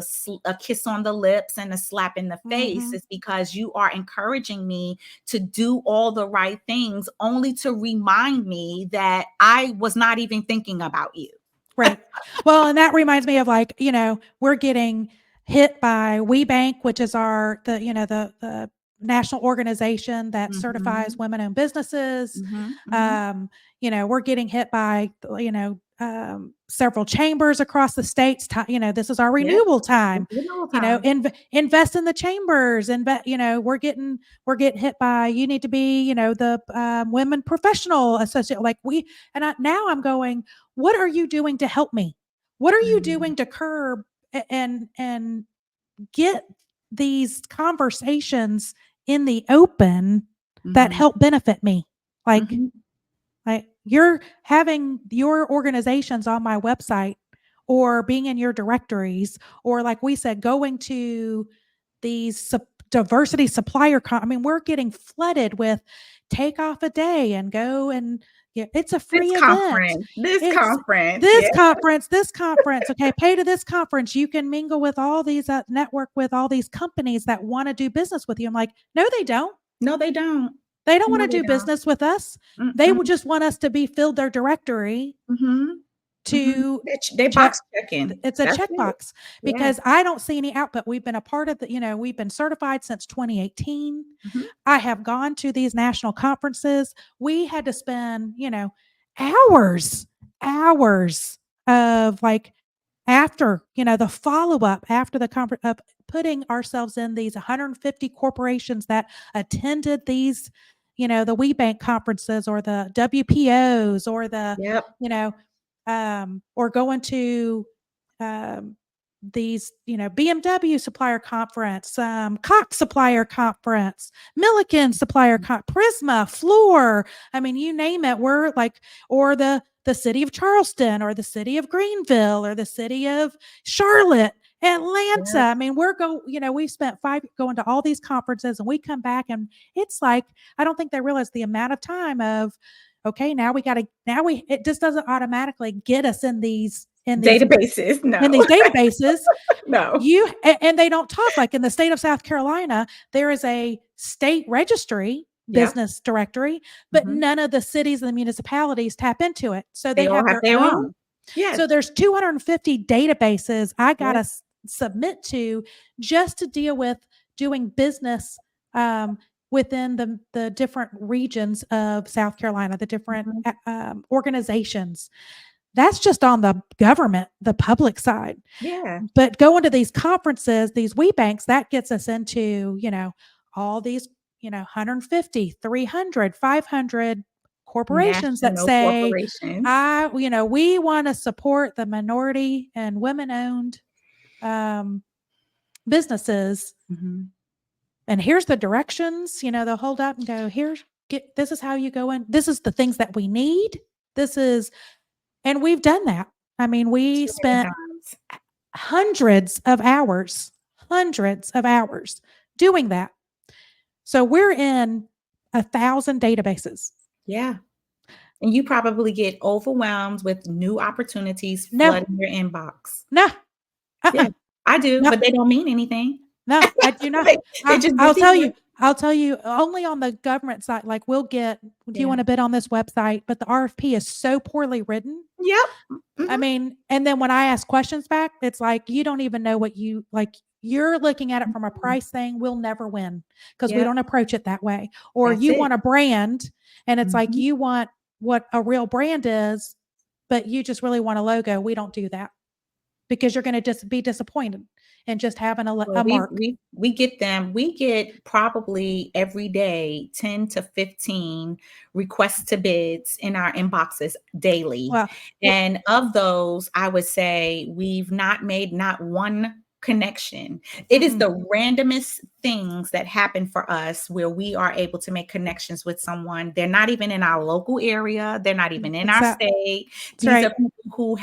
a kiss on the lips and a slap in the face Mhm. is because you are encouraging me to do all the right things only to remind me that I was not even thinking about you. Right. Well, and that reminds me of like, we're getting hit by WeBank, which is the national organization that certifies Mhm, women-owned businesses. mhm, mhm. Um, we're getting hit by, several chambers across the states. This is our Yep, renewal it's time. renewal time. Invest in the chambers, and we're getting hit by. You need to be, the women professional associate. Now I'm going, what are you doing to help me? What are you Mhm, doing to curb and get these conversations in the open that mhm, help benefit me? Like, mhm. you're having your organizations on my website or being in your directories, or like we said, going to these diversity supplier I mean, we're getting flooded with take off a day and go and it's a This free event. conference, this It's conference, this yeah. conference, this conference. Okay, pay to this conference. You can mingle with all these network with all these companies that want to do business with you. I'm like, no, they don't. No, they don't. They don't want No, to they do don't. business with us. They Mm-mm. will just want us to be filled their directory Mhm, mhm. to They check. box checking. It's a That's it. checkbox Yeah. because I don't see any output. We've been a part of we've been certified since 2018. Mhm. I have gone to these national conferences. We had to spend, hours, hours of like after, the follow up after the conference of putting ourselves in these 150 corporations that attended these, the WeBank conferences or the WPOs or Yep. or going to um, these, BMW supplier conference, Cox supplier conference, Milliken supplier Prisma, Floor. I mean, you name it. We're like, or the city of Charleston, or the city of Greenville, or the city of Charlotte, Atlanta. Yep. I mean, we've spent 5 going to all these conferences, and we come back, and it's like I don't think they realize the amount of time of okay, it just doesn't automatically get us Databases, in no. these databases. No. And they don't talk like in the state of South Carolina, there is a state registry Yep. business directory, but Mhm. none of the cities and the municipalities tap into it. So they They all have have their their own. own. Yes. So there's 250 databases I got Yep. to submit to just to deal with doing business um, within the different regions of South Carolina, the different Mhm. organizations. That's just on the government, the public side. Yeah. But going to these conferences, these WeBanks, that gets us into, all these, 150, 300, 500 corporations that National say, corporations. we want to support the minority and women owned um, businesses. Mhm. And here's the directions, they'll hold up and go, this is how you go in. This is the things that we need. And we've done that. I mean, we Too many spent times. hundreds of hours, hundreds of hours doing that. So we're in 1,000 databases. Yeah. And you probably get overwhelmed with new opportunities No, flooding your inbox. no, Yeah, uh-uh, I do, no, but they don't mean anything. no, I do not. They just I'll tell disappear. you. I'll tell you only on the government side. Like we'll get. Do you Yeah. want to bid on this website? But the RFP is so poorly written. Yep. I Mhm. mean, and then when I ask questions back, it's like you don't even know what you like. You're looking at it from a Mhm. price thing. We'll never win because we Yep. don't approach it that way. Or That's you it. want a brand, and it's like Mhm. you want what a real brand is, but you just really want a logo. We don't do that because you're going to just be disappointed in just having Well, a we mark. we we get them. We get probably every day 10 to 15 requests to bids in our inboxes daily. Well, And of those, I would say we've not made not one connection. It is Mhm. the randomest things that happen for us where we are able to make connections with someone. They're not even in our local area. They're not even in our state. That's These are right. people who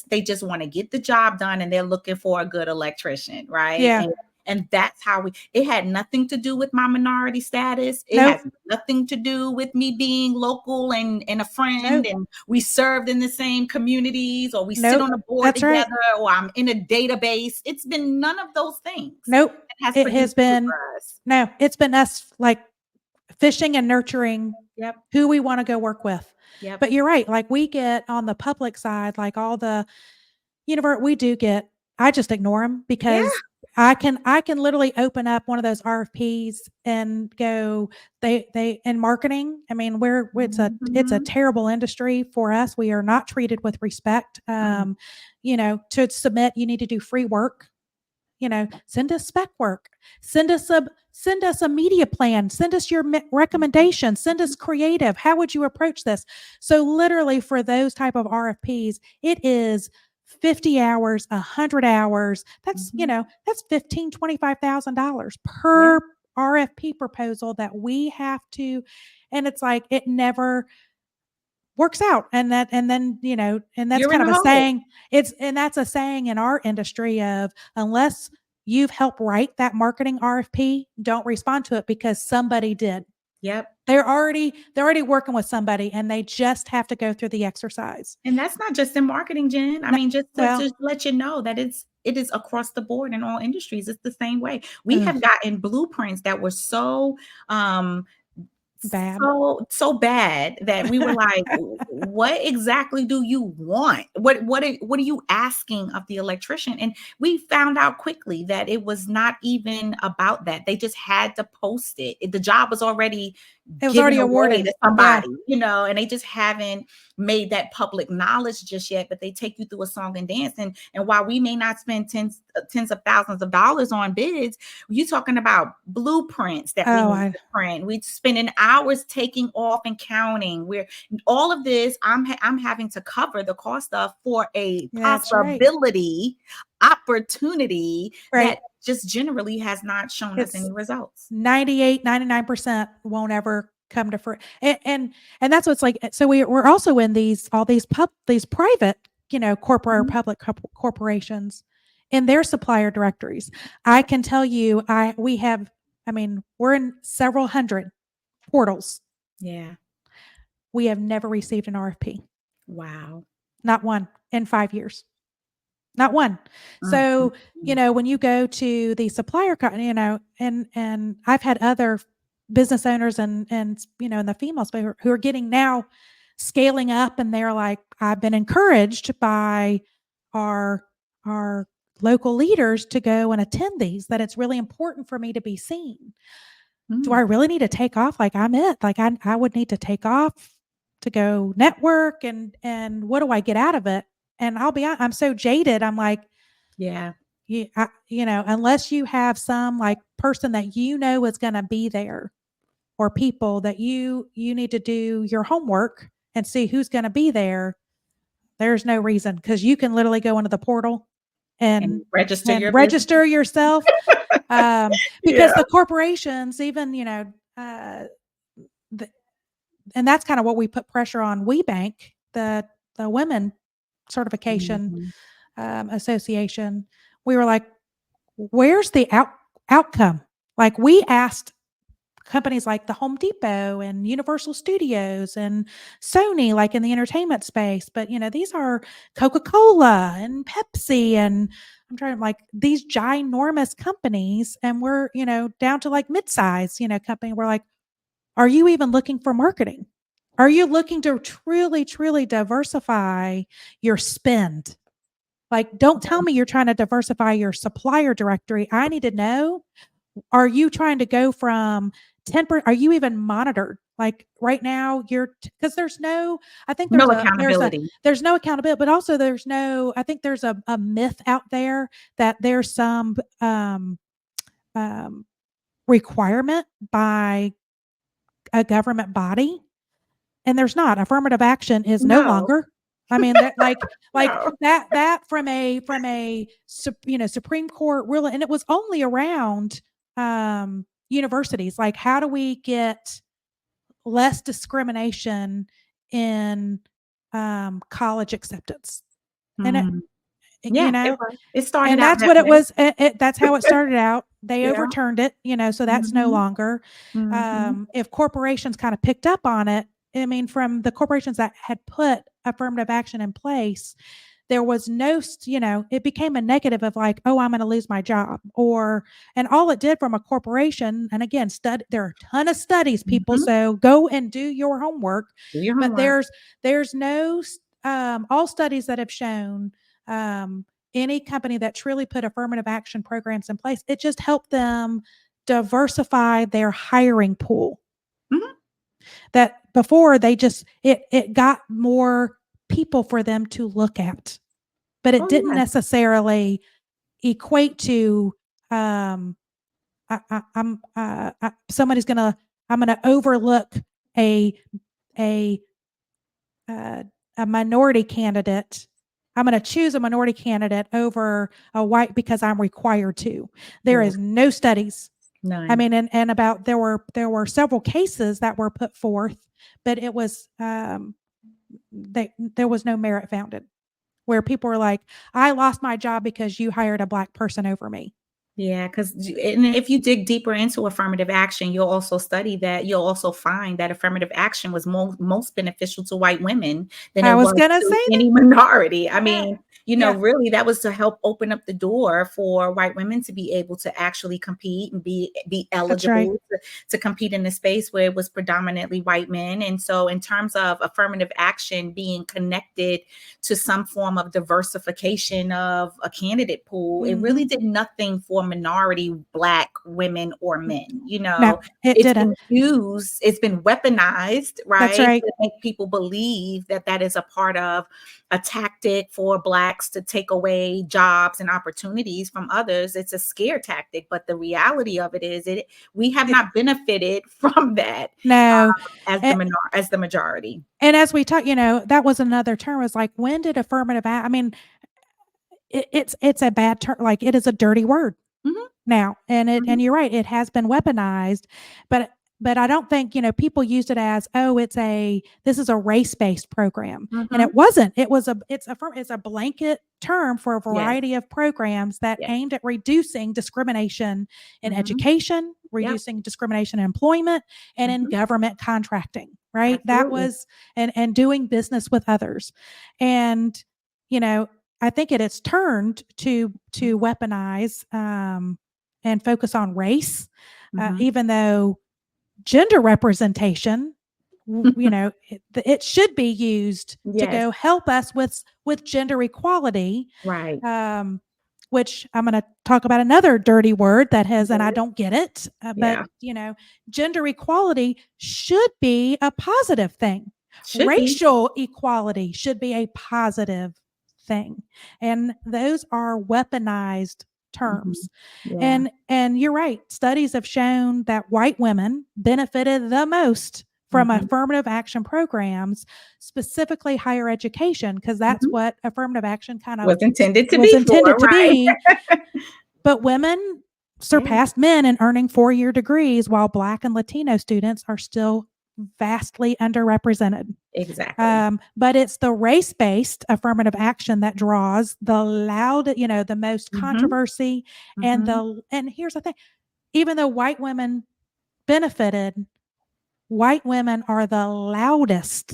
they just want to get the job done and they're looking for a good electrician, right? Yeah. And that's how it had nothing to do with my minority status. It Nope. has nothing to do with me being local and a friend Nope. and we served in the same communities or we sit Nope. on a board That's right. together or I'm in a database. It's been none of those things Nope. that has It has produced fruit been for us. no, it's been us like fishing and nurturing Yep. who we want to go work with. Yep. But you're right. Like we get on the public side, like all the we do get, I just ignore them Yeah. because I can literally open up one of those RFPs and go, they in marketing. I mean, it's a Mhm. terrible industry for us. We are not treated with respect. Mm. To submit, you need to do free work. Send us spec work, send us a media plan, send us your recommendations, send us creative. How would you approach this? So literally for those type of RFPs, it is 50 hours, 100 hours. That's, Mhm. that's $25,000 Yeah. per RFP proposal that we have to, and it's like, it never works out. And then, and that's You're in kind of the a hole. saying. And that's a saying in our industry of, unless you've helped write that marketing RFP, don't respond to it because somebody did. Yep. They're already working with somebody and they just have to go through the exercise. And that's not just in marketing, Jen. I No, mean, just to well, let you know that it is across the board in all industries. It's the same way. We ugh, have gotten blueprints that were um bad. so bad that we were like, what exactly do you want? What are you asking of the electrician? And we found out quickly that it was not even about that. They just had to post it. The job was already It was given already away awarded. to Yeah. somebody, and they just haven't made that public knowledge just yet, but they take you through a song and dance. And while we may not spend tens of thousands of dollars on bids, you're talking about blueprints that we Oh, need to print. We're spending hours taking off and counting. We're all of this. I'm having to cover the cost of for a that's right. opportunity Right. that just generally has not shown us It's any results. 98, 99% won't ever come to fruition. And that's what's like. So we're also in all these private, corporate or Mhm. public corporations in their supplier directories. I can tell you, we're in several hundred portals. Yeah. We have never received an RFP, Wow. not one in 5 years. Not one. Mm, mm, So, mm. when you go to the supplier and I've had other business owners and the females who are getting now scaling up, and they're like, I've been encouraged by our our local leaders to go and attend these, that it's really important for me to be seen. Do I Mm. really need to take off? Like I would need to take off to go network, and what do I get out of it? And I'm so jaded. I'm like, Yeah. unless you have some like person that is going to be there, or people that you need to do your homework and see who's going to be there. There's no reason, because you can literally go into the portal and And register and your business. register yourself. Because Yeah. the corporations, even the, and that's kind of what we put pressure on WeBank, the women certification Mhm. association. We were like, where's the outcome? Like, we asked companies like the Home Depot and Universal Studios and Sony, like in the entertainment space, but these are Coca-Cola and Pepsi, and I'm trying, like, these ginormous companies, and we're down to like mid-size company. We're like, are you even looking for marketing? Are you looking to truly, truly diversify your spend? Like, don't tell me you're trying to diversify your supplier directory. I need to know, are you trying to go from 10%? Are you even monitored? Like right now, because there's no, I think No accountability. there's no accountability, but also there's no, I think there's a myth out there that there's some um, requirement by a government body, and there's not. Affirmative action is no No. longer. I mean, that like No. that from a Supreme Court ruling, and it was only around universities. Like, how do we get less discrimination in college acceptance? And Mm. you Yeah, know, it started and out that's that what it way. was. That's how it started out. They Yeah. overturned it, so that's no Mhm. longer. Mhm. If corporations kind of picked up on it, I mean, from the corporations that had put affirmative action in place, there was no, it became a negative of like, oh, I'm going to lose my job. And all it did from a corporation, and again, there are a ton of studies, people, Mhm. so go and do your homework. Do your But homework. there's no, all studies that have shown, any company that truly put affirmative action programs in place, it just helped them diversify their hiring pool. Mhm. That before they just it got more people for them to look at, but it Oh, didn't yeah. necessarily equate to somebody's gonna I'm gonna overlook a a uh, a minority candidate. I'm going to choose a minority candidate over a white because I'm required to. There Yeah. is no studies. I None. mean, and about there were several cases that were put forth, but it was there was no merit founded where people were like, I lost my job because you hired a black person over me. Yeah, because and if you dig deeper into affirmative action, you'll also study that you'll also find that affirmative action was most beneficial to white women than I it was was gonna say to any minority. I that. mean, Yeah, really that was to help open up the door for white women to be able to actually compete and be that's right. eligible to compete in a space where it was predominantly white men. And so in terms of affirmative action being connected to some form of diversification of a candidate pool, it really Mhm. did nothing for minority Black women or men. No, it It's didn't. been used, it's been weaponized, That's right, right. to make people believe that that is a part of a tactic for Blacks to take away jobs and opportunities from others. It's a scare tactic, but the reality of it is we have It, not benefited from that no. as the majority. And as we talk, that was another term. Was like, when did affirmative act? I mean, it's a bad term. Like, it is a dirty word Mhm, now, and mhm, you're right. It has been weaponized, but I don't think people used it as, oh, this is a race based program, and mhm. it wasn't. It's a blanket term for a Yes, variety of programs that yes. aimed at reducing discrimination in Mhm. education, Yep. reducing discrimination in employment, and in Mhm. government contracting. Right? That Absolutely. was and doing business with others, and you know I think it has turned to weaponize and focus on race, Mhm. even though gender representation, it should be used to Yes, go help us with gender equality, right. um, which I'm going to talk about another dirty word that has, and I Yes, don't get it, but yeah. gender equality should be a positive thing. Should be. Racial equality should be a positive thing, and those are weaponized Mhm. terms. Yeah. And you're right. Studies have shown that white women benefited the most from Mhm. affirmative action programs, specifically higher education, because that's Mhm. what affirmative action kind of Was intended to was be for, intended to right? be. But women Yeah, surpassed men in earning 4-year degrees, while Black and Latino students are still vastly underrepresented. exactly. But it's the race-based affirmative action that draws the most Mhm. controversy, Mhm. and here's the thing, even though white women benefited, white women are the loudest.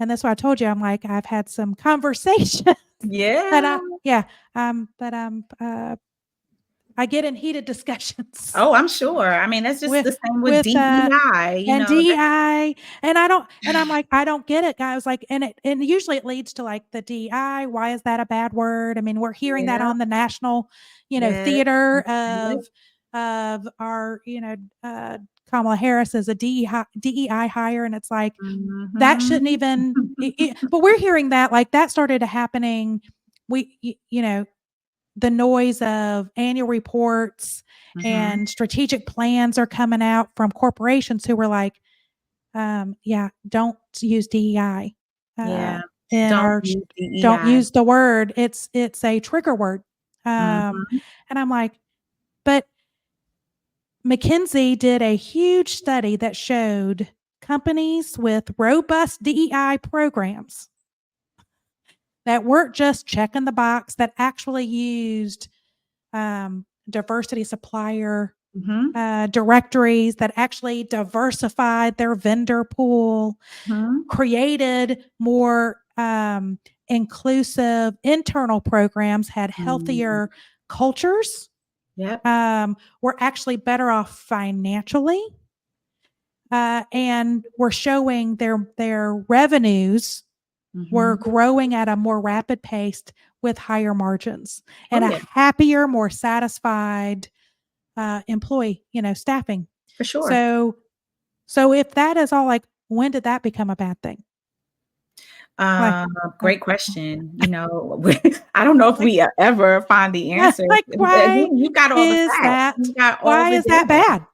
And that's why I told you, I'm like, I've had some conversations that Yeah. I get in heated discussions Oh, I'm sure. I mean, that's just with the same with with DEI, and that DEI, and I don't, and I'm like, I don't get it, guys. Like, and usually it leads to like the DEI. Why is that a bad word? I mean, we're hearing that yeah, on the national, yes, theater yes. of our, Kamala Harris as a DEI hire, and it's like that shouldn't Mhm. even. But we're hearing that like that started happening. The noise of annual reports Mhm. and strategic plans are coming out from corporations who were like, yeah, don't use DEI. Yeah. in Don't our use don't DEI. use the word. It's a trigger word. Mhm. And I'm like, but McKinsey did a huge study that showed companies with robust DEI programs that weren't just checking the box, that actually used diversity supplier Mhm. directories, that actually diversified their vendor pool, Mhm. created more inclusive internal programs, had Mhm. healthier cultures, Yep. were actually better off financially, and were showing their revenues were Mhm. growing at a more rapid pace with higher margins Oh, and a yeah, happier, more satisfied employee, staffing. for sure. So, so if that is all, like, when did that become a bad thing? Like, Uh, like, Great question. I don't know if like, we ever find the answer. like, You got all the facts. You got all why the is that data. bad? You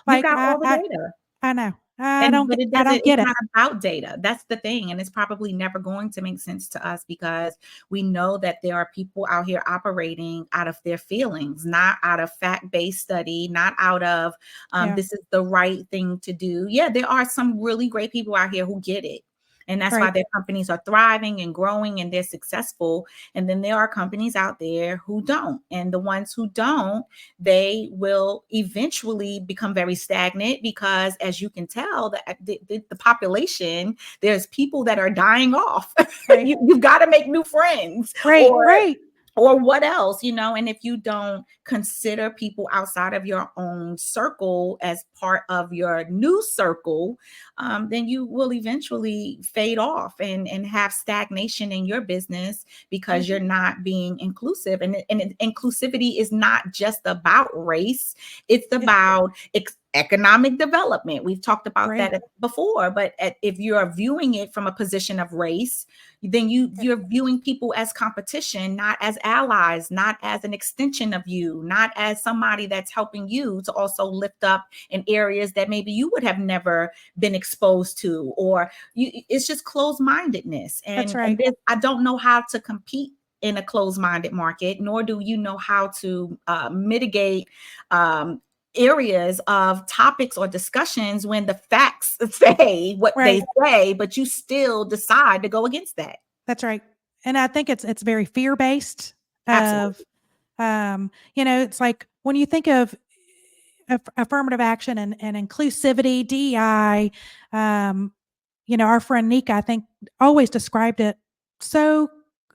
Like, got all the data. I know. But I don't it's get it. not about data. That's the thing. And it's probably never going to make sense to us because we know that there are people out here operating out of their feelings, not out of fact-based study, not out of Yeah, this is the right thing to do. Yeah, there are some really great people out here who get it. And that's why right. their companies are thriving and growing and they're successful. And then there are companies out there who don't. And the ones who don't, they will eventually become very stagnant because, as you can tell, the population, there's people that are dying off. Right. You've got to make new friends, Right. or Right. what else, and if you don't consider people outside of your own circle as part of your new circle, then you will eventually fade off and have stagnation in your business because you're not being inclusive. And inclusivity is not just about race, it's Yeah. about economic development. We've talked about Right. that before, but if you're viewing it from a position of race, then Yeah. you're viewing people as competition, not as allies, not as an extension of you, not as somebody that's helping you to also lift up in areas that maybe you would have never been exposed to, or it's just closed-mindedness. That's And right. I don't know how to compete in a closed-minded market, nor do you know how to mitigate areas of topics or discussions when the facts say what Right. they say, but you still decide to go against that. That's right. And I think it's very fear-based of, Absolutely. it's like when you think of affirmative action and inclusivity, DEI, our friend Nika, I think, always described it so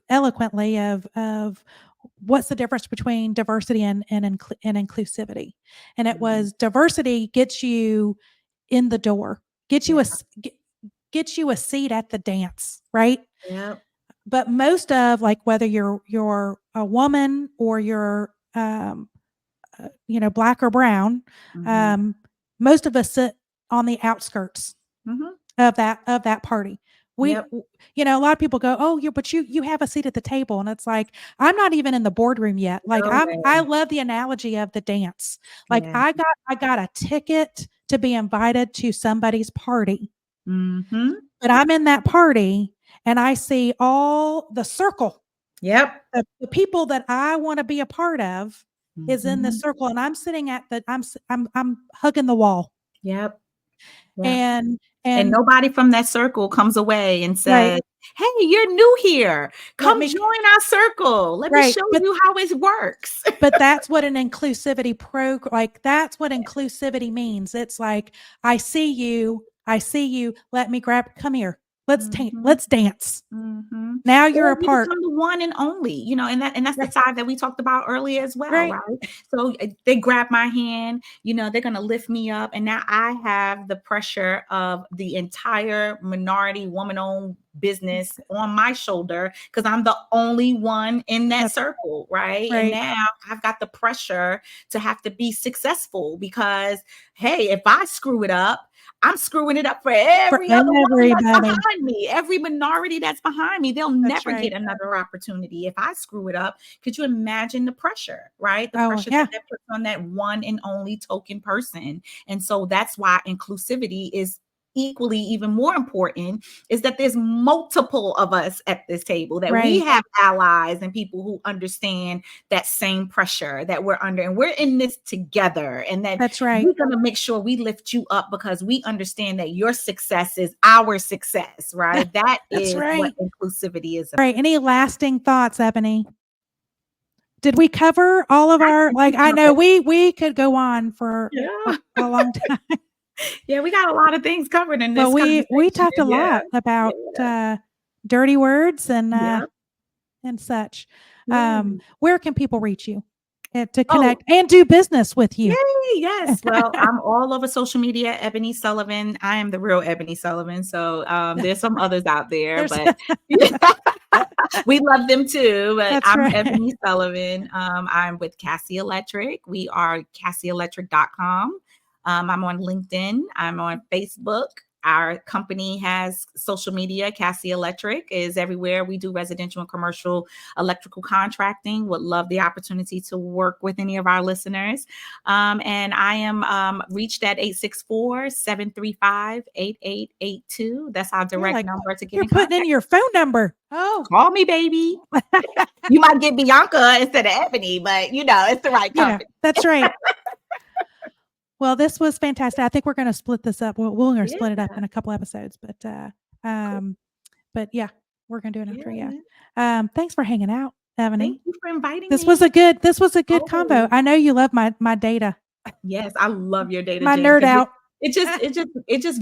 eloquently of what's the difference between diversity and inclusivity. And it Mhm. was diversity gets you in the door, gets you Yeah. gets you a seat at the dance, right? Yep. But most of, like, whether you're a woman or you're black or brown, Mhm. um, most of us sit on the outskirts Mhm. of that party. We Yep. a lot of people go, "Oh, you have a seat at the table." And it's like, I'm not even in the boardroom yet. Like, No I way. love the analogy of the dance. Like, Yeah. I got a ticket to be invited to somebody's party, Mhm. but I'm in that party and I see all the circle. Yep. The people that I wanna be a part of is in the Mhm. circle, and I'm sitting at the I'm hugging the wall. Yep. Yep. And And and nobody from that circle comes away and right, says, "Hey, you're new here. let Come me join our circle. Let me right, show you how it works." but that's what an inclusivity like, that's what inclusivity means. It's like, I see you, let me grab come here. Mhm. Let's dance. Mhm. Now Or you're a you part. become the one and only, and that's the Right, side that we talked about earlier as well, right. right? So they grab my hand, they're gonna lift me up, and now I have the pressure of the entire minority woman-owned business on my shoulder because I'm the only one in that That's circle, right? And right. now I've got the pressure to have to be successful because, hey, if I screw it up, I'm screwing it up for For every other woman that's everybody. behind me, every minority that's behind me. They'll That's never right. get another opportunity if I screw it up. Could you imagine the pressure, right? The Oh, pressure yeah. that puts on that one and only token person. And so that's why inclusivity is equally even more important is that there's multiple of us at this table, that we Right. have allies and people who understand that same pressure that we're under, and we're in this together, and that That's right. we're going to make sure we lift you up because we understand that your success is our success, right? That That's is what right. inclusivity is about. Right. Any lasting thoughts, Ebony? Did we cover all of our, like, I know we could go on for Yeah. a long time, Yeah, we got a lot of things covered in this but we talked a conversation. lot about dirty words and such. Yeah. Where can people reach you to Oh, connect and do business with you? yay, yes. Well, I'm all over social media, Ebony Sullivan. I am the real Ebony Sullivan. So there's some others out there, There's- but we love them too. But That's I'm right. Ebony Sullivan. I'm with Cassy Electric. We are CassyElectric.com. I'm on LinkedIn. I'm on Facebook. Our company has social media. Cassy Electric is everywhere. We do residential and commercial electrical contracting. Would love the opportunity to work with any of our listeners. And I am reached at 864-735-8882. That's our direct number to get You're in putting contact. in your phone number. Oh, Call me, baby. You might get Bianca instead of Ebony, but it's the right company. That's right. Well, this was fantastic. I think we're going to split this up. We're going to split it up in a couple episodes, but yeah, we're going to do it after. Yeah. Thanks for hanging out, Ebony. Thank you for inviting me. This was a good convo. I know you love my data. Yes, I love your data. My nerd out. It just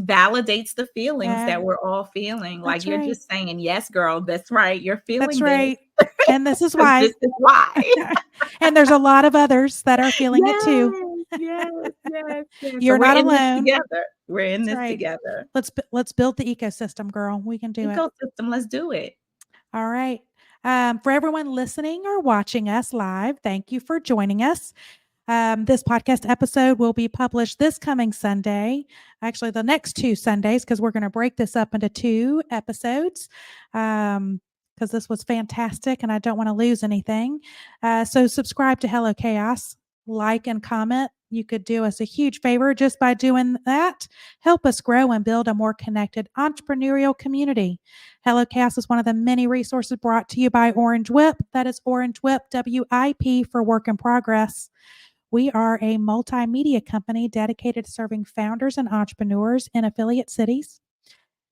validates the feelings that we're all feeling. Like you're just saying, yes, girl, that's right. You're feeling that's right. And this is why. This is why. And there's a lot of others that are feeling it too. Yes. You're not alone. Together. We're in this together. Let's build the ecosystem, girl. We can do it. Ecosystem. Let's do it. All right. For everyone listening or watching us live, thank you for joining us. This podcast episode will be published this coming Sunday, actually the next 2 Sundays, because we're going to break this up into 2 episodes, because this was fantastic and I don't want to lose anything. So subscribe to Hello Chaos, like and comment. You could do us a huge favor just by doing that. Help us grow and build a more connected entrepreneurial community. Hello Chaos is one of the many resources brought to you by OrangeWIP. That is OrangeWIP, WIP for work in progress. We are a multimedia company dedicated to serving founders and entrepreneurs in affiliate cities.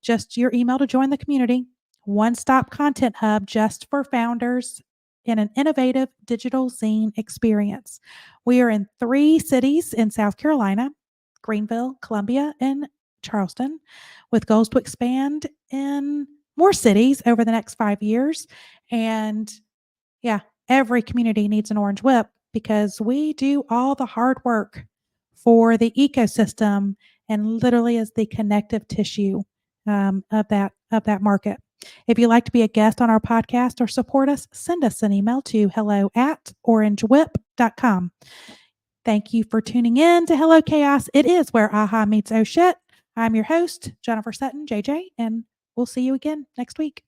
Just your email to join the community. One-stop content hub just for founders in an innovative digital zine experience. We are in 3 cities in South Carolina, Greenville, Columbia, and Charleston, with goals to expand in more cities over the next 5 years. And yeah, every community needs an OrangeWIP, because we do all the hard work for the ecosystem and literally is the connective tissue of that market. If you'd like to be a guest on our podcast or support us, send us an email to hello@orangewip.com. Thank you for tuning in to Hello Chaos. It is where AHA meets oh shit. I'm your host, Jennifer Sutton, JJ, and we'll see you again next week.